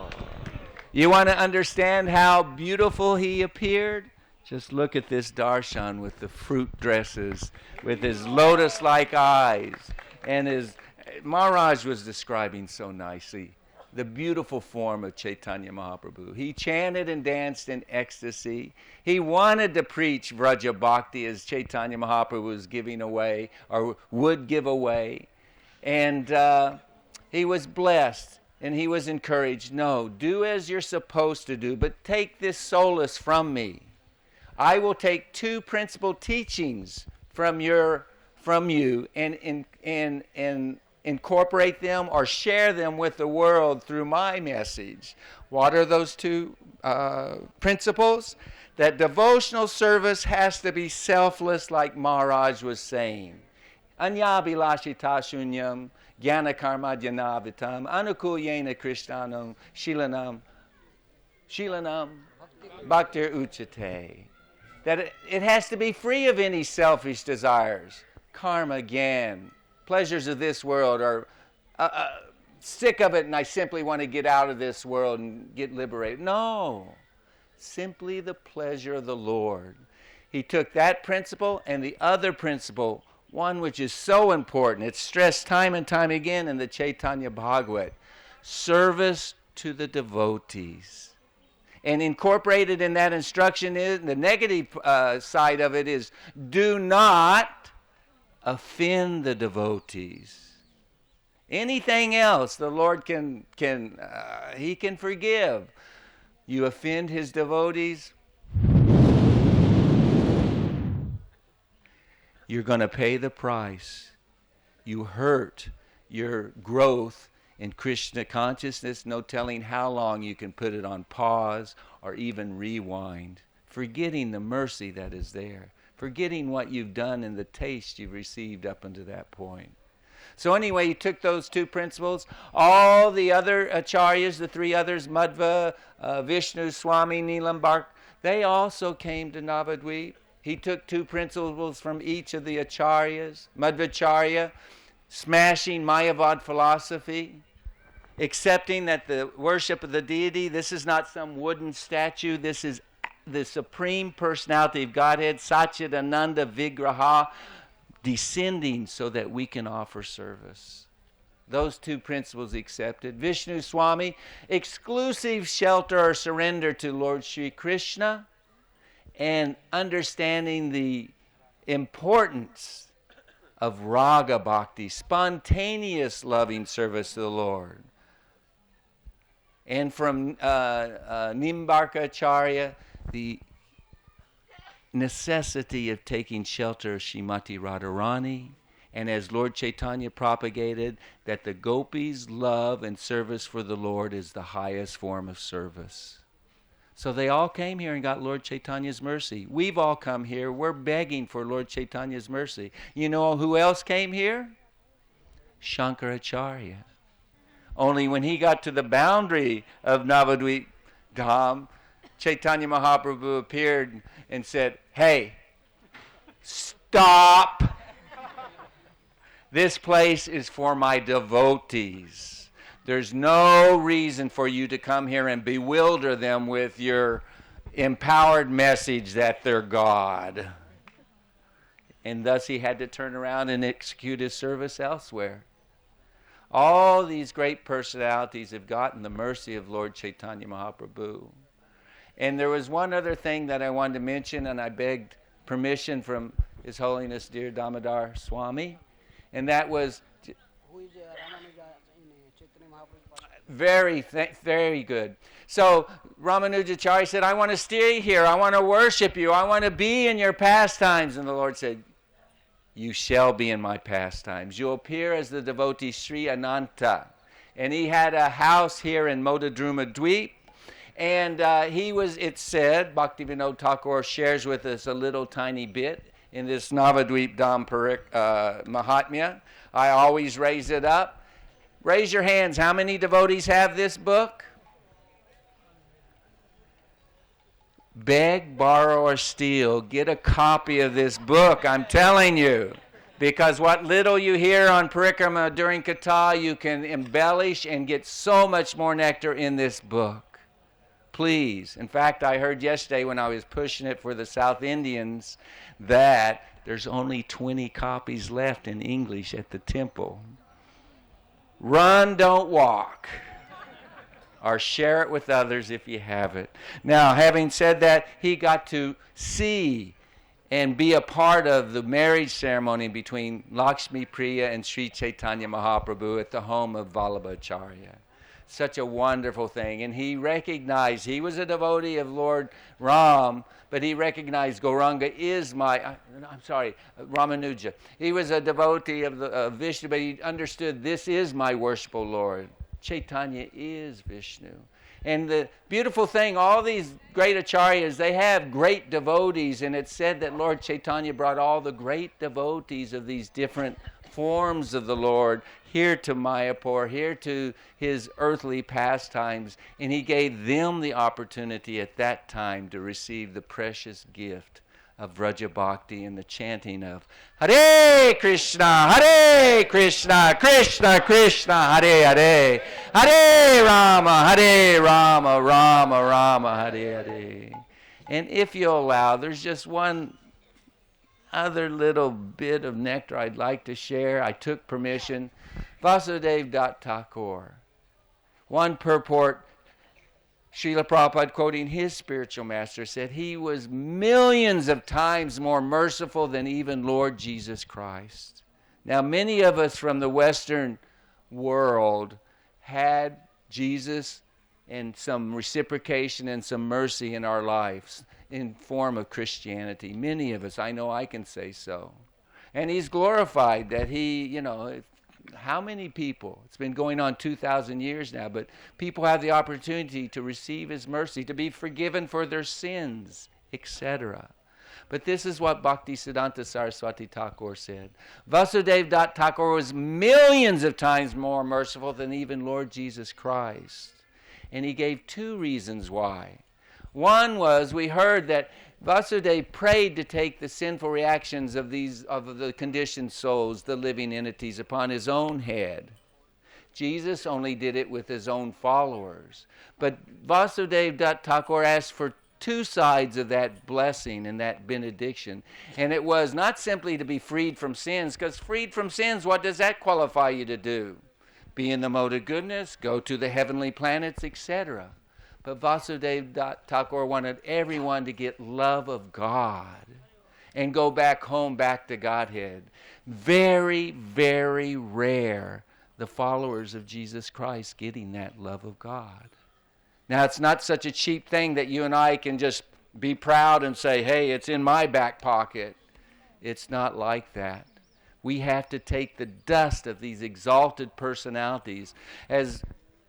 You want to understand how beautiful he appeared? Just look at this darshan with the fruit dresses, with his lotus-like eyes, and his Maharaj was describing so nicely the beautiful form of Chaitanya Mahaprabhu. He chanted and danced in ecstasy. He wanted to preach Vraja Bhakti as Chaitanya Mahaprabhu was giving away, or would give away. And he was blessed, and he was encouraged. No, do as you're supposed to do, but take this solace from me. I will take two principal teachings from you and incorporate them or share them with the world through my message. What are those two principles? That devotional service has to be selfless, like Maharaj was saying. Anyabhilashita shunyam jnana karma janavitam anukulyena krishtanam shilanam bhaktir uchate. That it has to be free of any selfish desires. Karma, again, pleasures of this world are sick of it and I simply want to get out of this world and get liberated. No, simply the pleasure of the Lord. He took that principle and the other principle, one which is so important, it's stressed time and time again in the Chaitanya Bhagavat, service to the devotees. And incorporated in that instruction is, the negative side of it is, do not offend the devotees. Anything else the Lord He can forgive. You offend His devotees, you're going to pay the price. You hurt your growth in Krishna consciousness, no telling how long you can put it on pause or even rewind, forgetting the mercy that is there, forgetting what you've done and the taste you've received up unto that point. So anyway, he took those two principles. All the other acharyas, the three others, Madhva, Vishnu, Swami, Nilambar, they also came to Navadvip. He took two principles from each of the acharyas. Madhvacharya, smashing Mayavad philosophy, accepting that the worship of the deity, this is not some wooden statue, this is the Supreme Personality of Godhead, Satchidananda Vigraha, descending so that we can offer service. Those two principles accepted. Vishnu Swami, exclusive shelter or surrender to Lord Sri Krishna, and understanding the importance of raga bhakti, spontaneous loving service to the Lord. And from Nimbarka Acharya, the necessity of taking shelter of Srimati Radharani, and as Lord Chaitanya propagated, that the gopis' love and service for the Lord is the highest form of service. So they all came here and got Lord Chaitanya's mercy. We've all come here. We're begging for Lord Chaitanya's mercy. You know who else came here? Shankaracharya. Only when he got to the boundary of Navadvip Dham, Chaitanya Mahaprabhu appeared and said, "Hey, stop. This place is for my devotees. There's no reason for you to come here and bewilder them with your empowered message that they're God. And thus he had to turn around and execute his service elsewhere. All these great personalities have gotten the mercy of Lord Chaitanya Mahaprabhu. And there was one other thing that I wanted to mention, and I begged permission from His Holiness Dear Damodar Swami, and that was very good. So Ramanujacharya said, I want to stay here. I want to worship you. I want to be in your pastimes. And the Lord said, you shall be in my pastimes. You'll appear as the devotee Sri Ananta. And he had a house here in Modadruma Dweep. And he was, it said, Bhaktivinoda Thakur shares with us a little tiny bit in this Navadweep Dham Mahatmya. I always raise it up. Raise your hands. How many devotees have this book? Beg, borrow, or steal. Get a copy of this book, I'm telling you. Because what little you hear on Parikrama during Katha, you can embellish and get so much more nectar in this book. Please. In fact, I heard yesterday when I was pushing it for the South Indians that there's only 20 copies left in English at the temple. Run, don't walk. Or share it with others if you have it. Now, having said that, he got to see and be a part of the marriage ceremony between Lakshmi Priya and Sri Chaitanya Mahaprabhu at the home of Vallabhacharya. Such a wonderful thing. And he recognized, he was a devotee of Lord Ram, but he recognized Gauranga is Ramanuja. He was a devotee of Vishnu, but he understood this is my worshipful Lord. Chaitanya is Vishnu. And the beautiful thing, all these great acharyas, they have great devotees, and it's said that Lord Chaitanya brought all the great devotees of these different forms of the Lord here to Mayapur, here to his earthly pastimes, and he gave them the opportunity at that time to receive the precious gift of Vraja Bhakti and the chanting of Hare Krishna, Krishna Krishna, Hare Hare, Hare Rama, Rama Rama, Hare Hare. And if you'll allow, there's just one other little bit of nectar I'd like to share. I took permission. Vasudev Dutt Thakur. One purport, Srila Prabhupada, quoting his spiritual master, said he was millions of times more merciful than even Lord Jesus Christ. Now, many of us from the Western world had Jesus and some reciprocation and some mercy in our lives in form of Christianity. Many of us, I know I can say so. And he's glorified that he, how many people? It's been going on 2,000 years now, but people have the opportunity to receive his mercy, to be forgiven for their sins, etc. But this is what Bhaktisiddhanta Saraswati Thakur said. Vasudev Dutt Thakur was millions of times more merciful than even Lord Jesus Christ. And he gave two reasons why. One was, we heard that Vasudev prayed to take the sinful reactions of the conditioned souls, the living entities, upon his own head. Jesus only did it with his own followers. But Vasudev Dutt Thakur asked for two sides of that blessing and that benediction. And it was not simply to be freed from sins, because freed from sins, what does that qualify you to do? Be in the mode of goodness, go to the heavenly planets, etc. But Vasudev Dutt Thakur wanted everyone to get love of God and go back home, back to Godhead. Very, very rare, the followers of Jesus Christ getting that love of God. Now, it's not such a cheap thing that you and I can just be proud and say, hey, it's in my back pocket. It's not like that. We have to take the dust of these exalted personalities. As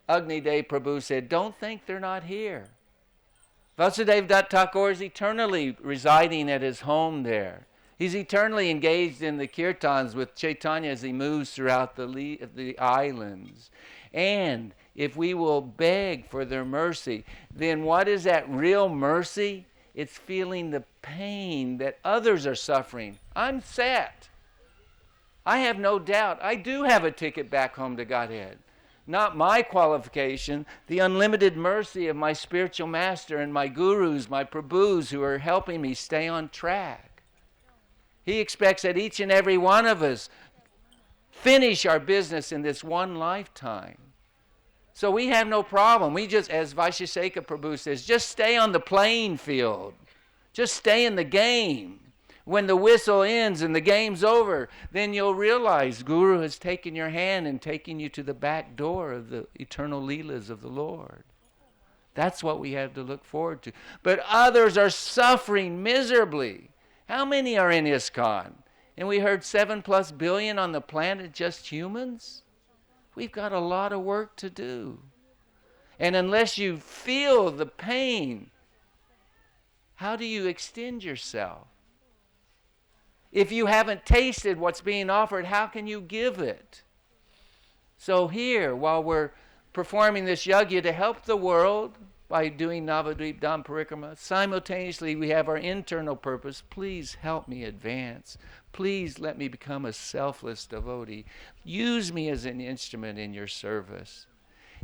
Agnidev Prabhu said, don't think they're not here. Vasudev Dutt Thakur is eternally residing at his home there. He's eternally engaged in the kirtans with Chaitanya as he moves throughout the islands. And if we will beg for their mercy, then what is that real mercy? It's feeling the pain that others are suffering. I'm sad. I have no doubt. I do have a ticket back home to Godhead. not my qualification, the unlimited mercy of my spiritual master and my gurus, my prabhus who are helping me stay on track. He expects that each and every one of us finish our business in this one lifetime. So we have no problem. We just, as Vaisheshika Prabhu says, just stay on the playing field. Just stay in the game. When the whistle ends and the game's over, then you'll realize Guru has taken your hand and taken you to the back door of the eternal leelas of the Lord. That's what we have to look forward to. But others are suffering miserably. How many are in ISKCON? And we heard 7+ billion on the planet, just humans? We've got a lot of work to do. And unless you feel the pain, how do you extend yourself? If you haven't tasted what's being offered, how can you give it? So here, while we're performing this yajna to help the world by doing Navadvip Dham Parikrama, simultaneously we have our internal purpose. Please help me advance. Please let me become a selfless devotee. Use me as an instrument in your service.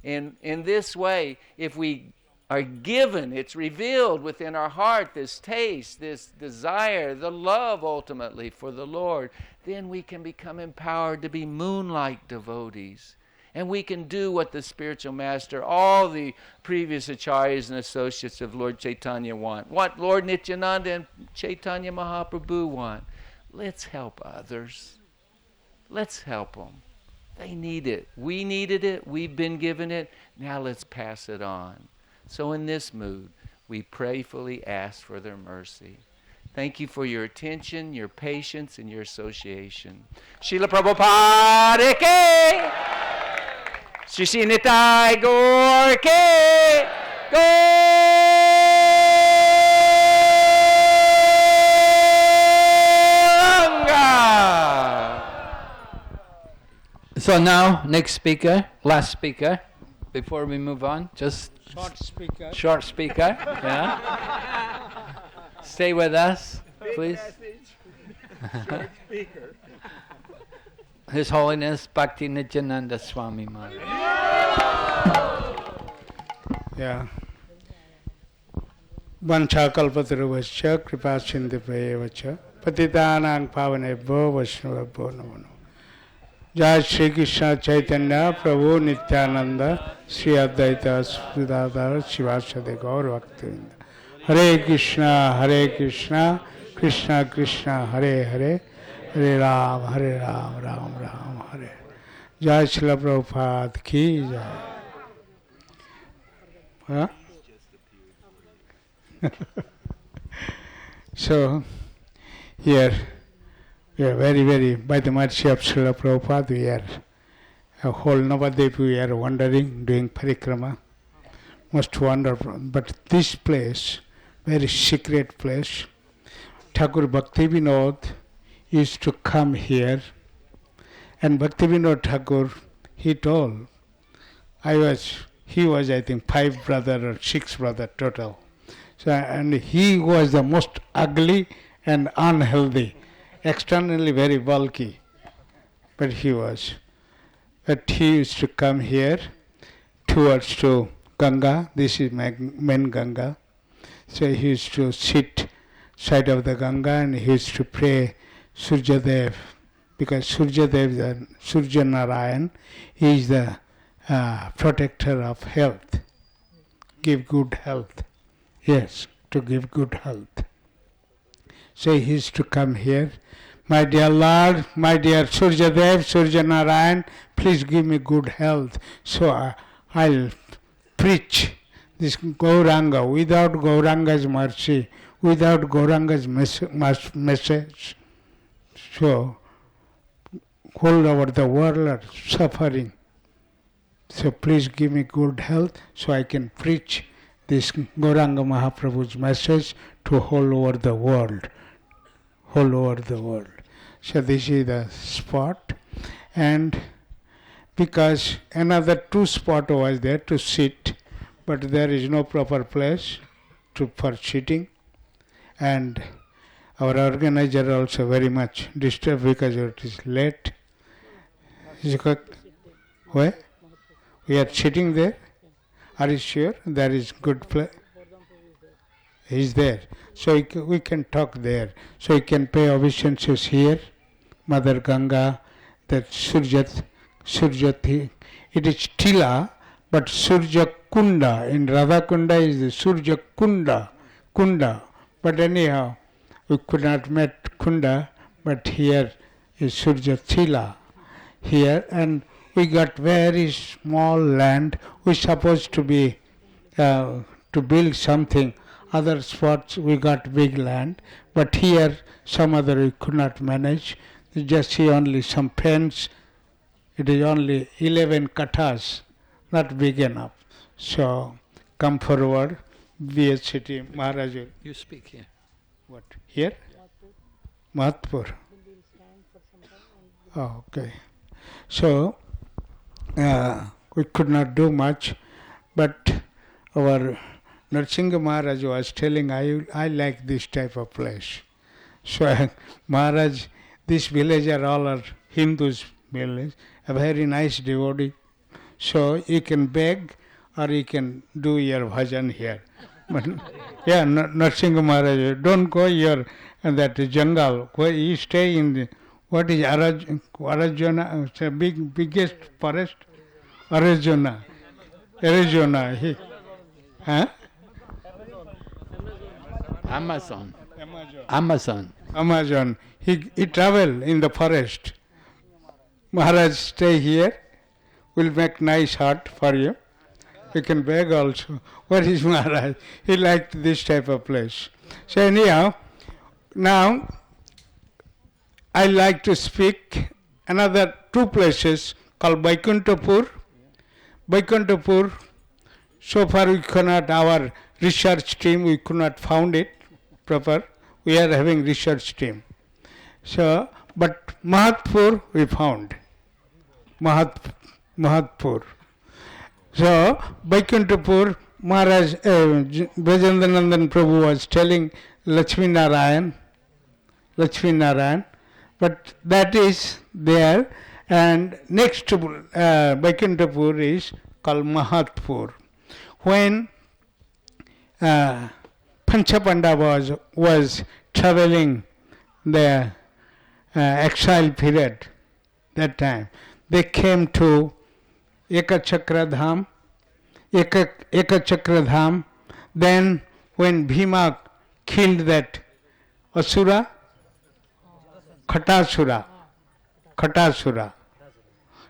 And in this way, if we are given, it's revealed within our heart, this taste, this desire, the love ultimately for the Lord, then we can become empowered to be moonlight devotees. And we can do what the spiritual master, all the previous acharyas and associates of Lord Chaitanya want. What Lord Nityananda and Chaitanya Mahaprabhu want. Let's help others. Let's help them. They need it. We needed it. We've been given it. Now let's pass it on. So in this mood, we prayerfully ask for their mercy. Thank you for your attention, your patience, and your association. Srila Prabhupada Ki! Shri Shri Nitai Gaur Ki! So now, next speaker, last speaker, before we move on, just short speaker, yeah. Stay with us, please. His Holiness Bhakti Nityananda Swami Maharaj. Yeah. Vanchakalpataruvascha kripasindhivayavacha patitanang pavanebhyo vaishnavabhyo namo namo. Jai Shri Krishna Chaitanya Prabhu Nityananda Sri Advaita Sridhara Shivasade Gaur Bhaktivinda. Hare Krishna, Krishna Krishna, Hare Hare, Hare Ram, Ram Ram, Hare. Jai Srila Prabhupada Ki Jai. Huh? So, here, we are very, by the mercy of Srila Prabhupada, we are a whole Navadvip, we are wandering, doing parikrama. Most wonderful. But this place, very secret place, Thakur Bhaktivinoda used to come here, and Bhaktivinoda Thakur, he told, he was I think 5 brother or 6 brother total. So, and he was the most ugly and unhealthy, externally very bulky, but he was. But he used to come here towards to Ganga. This is main Ganga. So he used to sit side of the Ganga and he used to pray Surjadev, because Surjadev, Surya Narayan, he is the protector of health. Give good health. Yes, to give good health. So he used to come here. My dear Lord, my dear Surjadev, Surya Narayan, please give me good health. So I'll preach this Gauranga without Gauranga's mercy, without Gauranga's message. So all over the world are suffering. So please give me good health so I can preach this Gauranga Mahaprabhu's message to all over the world. All over the world. So this is the spot, and because another 2 spots was there to sit, but there is no proper place for sitting, and our organizer also very much disturbed because it is late. Where? We are sitting there. Are you sure? There is good place. He's there. So we can talk there. So we can pay obeisances here. Mother Ganga, that Surjati. It is Tila, but Surja Kunda. In Radha Kunda is the Surja Kunda. But anyhow, we could not met Kunda, but here is Surja Tila. Here, and we got very small land. We supposed to be to build something. Other spots we got big land, but here some other we could not manage. You just see only some fence. It is only 11 kathas, not big enough. So come forward, VSCT Maharaj. You speak here. What? Here? Mahatpur. Oh, okay. So we could not do much, but our Narsingha Maharaj was telling, I like this type of place. So Maharaj, this village are all are Hindus village, a very nice devotee. So you can beg or you can do your bhajan here. But yeah, Narsingha Maharaj, don't go here in that jungle. You stay in the, what is Arjuna, it's a biggest forest? Arizona. Huh? Amazon. He travel in the forest. Maharaj, stay here. We'll make nice hut for you. You can beg also. What is Maharaj? He liked this type of place. So anyhow, now I like to speak another two places called Vaikuntapur. Vaikuntapur, so far we cannot, our research team, we could not found it proper. We are having research team. So, but Mahatpur we found. Mahatpur. So, Vaikuntapur, Maharaj, Brajendanandan Prabhu was telling Lakshmi Narayan, but that is there. And next to Vaikuntapur is called Mahatpur. When Panchapanda was traveling the exile period, that time, they came to Ekachakra Dham. Then when Bhima killed that Asura, Khatasura.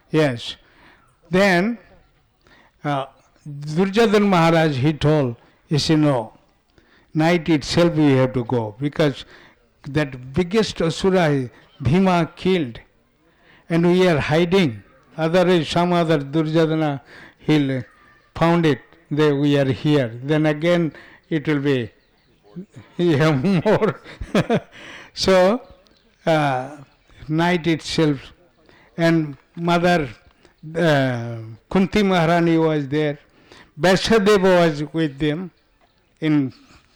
Yes. Then Durjadhan Maharaj, he told, he said, no, night itself we have to go, because that biggest Asura Bhima killed, and we are hiding. Otherwise some other Durjadhana, he'll found it, we are here. Then again it will be more. So night itself, and Mother Kunti Maharani was there. Vaishadeva was with them in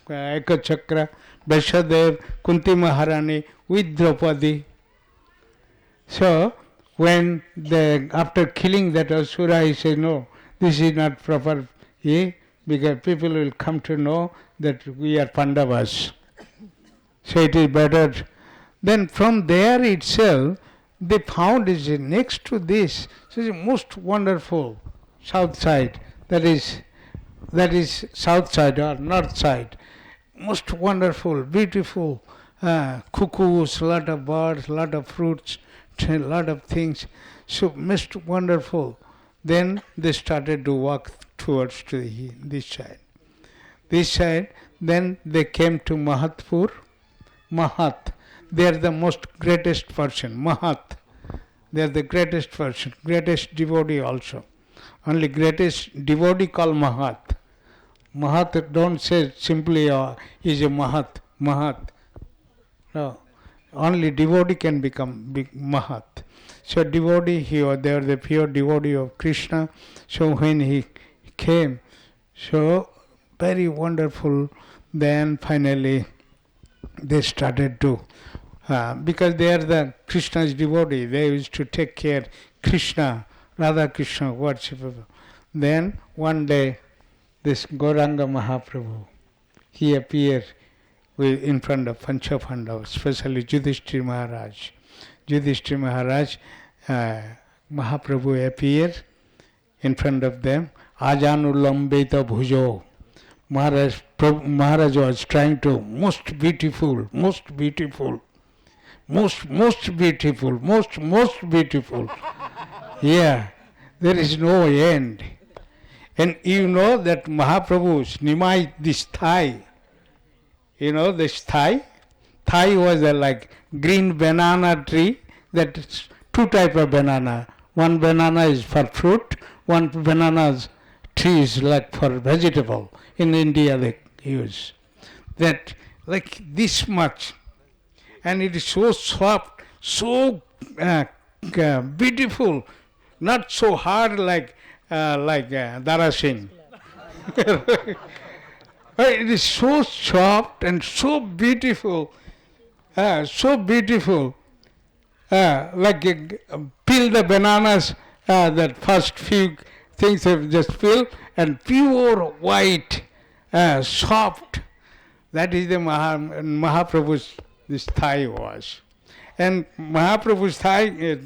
Ekachakra. Vaishadeva, Kunti Maharani with Draupadi. So when after killing that Asura, he said, no, this is not proper, because people will come to know that we are Pandavas. So it is better. Then from there itself, they found is next to this, so it's most wonderful south side. That is south side or north side. Most wonderful, beautiful cuckoos, lot of birds, lot of fruits, lot of things. So most wonderful. Then they started to walk towards to this side. This side. Then they came to Mahatpur. Mahat. They are the most greatest person. Mahat. They are the greatest person, greatest devotee also. Only greatest devotee called Mahat. Mahat, don't say simply is a Mahat. Mahat. No. Only devotee can become big Mahat. So devotee, they are the pure devotee of Krishna. So when he came, so very wonderful. Then finally they started to, because they are the Krishna's devotee, they used to take care Krishna, Radha Krishna worship. Then one day, this Gauranga Mahaprabhu, he appeared in front of Panchapandava, especially Yudhishthira Maharaj. Yudhishthira Maharaj, Mahaprabhu appeared in front of them. Ajanulambeta bhujo. Maharaj was trying to, most beautiful, most beautiful. Yeah, there is no end. And you know that Mahaprabhu's Nimai, this thigh, you know this thigh? Thigh was like green banana tree. That's two type of banana. One banana is for fruit, one banana tree is like for vegetable. In India they use. That like this much. And it is so soft, so beautiful, not so hard like Darasing. It is so soft and so beautiful, like peel the bananas, that first few things have just peeled, and pure white, soft. That is the Mahaprabhu's this thigh was. And Mahaprabhu's thigh is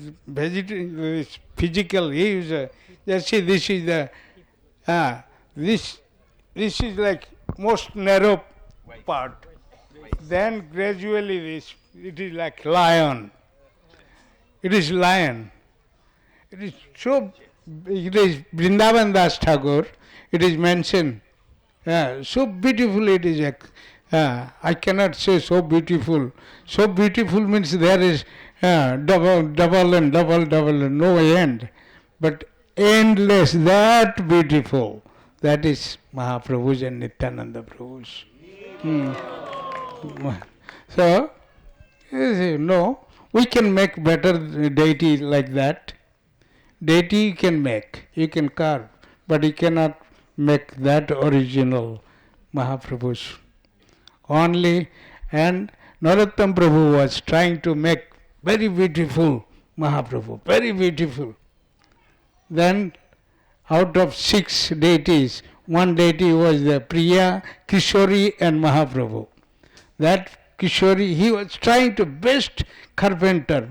physical. He is just see, this is the this is like most narrow part. Then gradually it is like lion. It is lion. It is so. It is Vrindavan Das Thakur. It is mentioned. So beautiful it is. I cannot say so beautiful. So beautiful means there is double and no end. But endless, that beautiful. That is Mahaprabhu's and Nityananda Prabhu's. So, no, we can make better deity like that. Deity you can make, you can carve, but you cannot make that original Mahaprabhu's. Only, and Narottam Prabhu was trying to make very beautiful Mahaprabhu, very beautiful. Then out of 6 deities, one deity was the Priya, Kishori and Mahaprabhu. That Kishori, he was trying to best carpenter,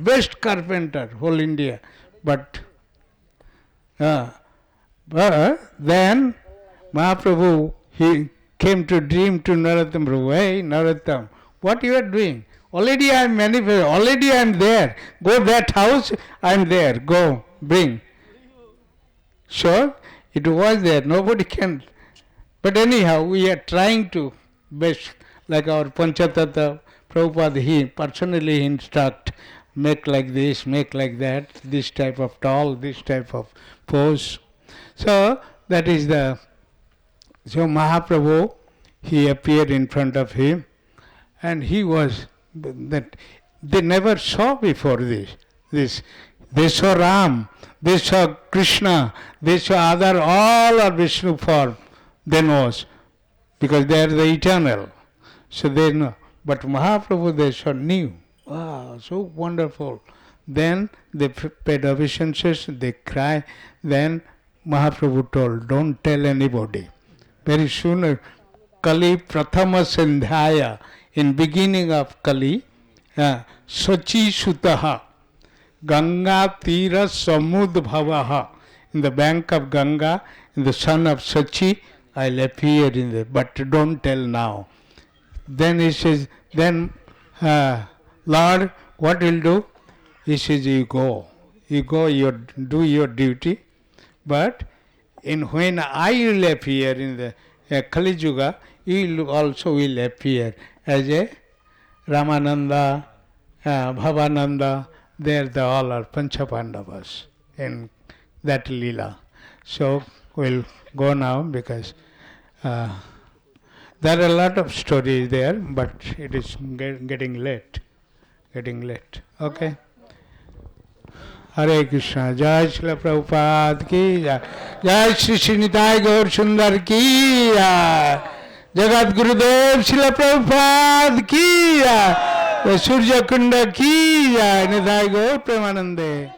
whole India. But then Mahaprabhu, he came to dream to Narottam Prabhu, hey Narottam, what you are doing? Already I am manifest, already I am there. Go that house, I am there. Go, bring. Sure, it was there, nobody can. But anyhow, we are trying to best, like our Panchatattva, Prabhupada, he personally instruct, make like this, make like that, this type of tall, this type of pose. So, that is the, so Mahaprabhu, he appeared in front of him, and he was, that they never saw before this. They saw Ram, they saw Krishna, they saw other, all are Vishnu form, they know, because they are the eternal. So they know. But Mahaprabhu they saw new. Wow, so wonderful. Then they paid obeisances, they cry. Then Mahaprabhu told, don't tell anybody. Very soon, Kali Prathama Sandhyaya, in beginning of Kali, Sachi Sutaha, Ganga Tira Samud Bhavaha, in the bank of Ganga, in the son of Sachi, I'll appear in the, but don't tell now. Then he says, then Lord, what will do? He says, you go, you do your duty, but when I will appear in the Kali Yuga, you also will appear as a Ramananda, Bhavananda, they all are Panchapandavas in that Leela. So we'll go now because there are a lot of stories there, but it is getting late. Okay? Hare Krishna. Jai Srila Prabhupada ki jai. Jai Shri Srinitai Gaur Sundar ki jai. Jagat Gurudev Srila Prabhupada ki jai. Surya Kunda ki jai. Nitai Gaur Premanande.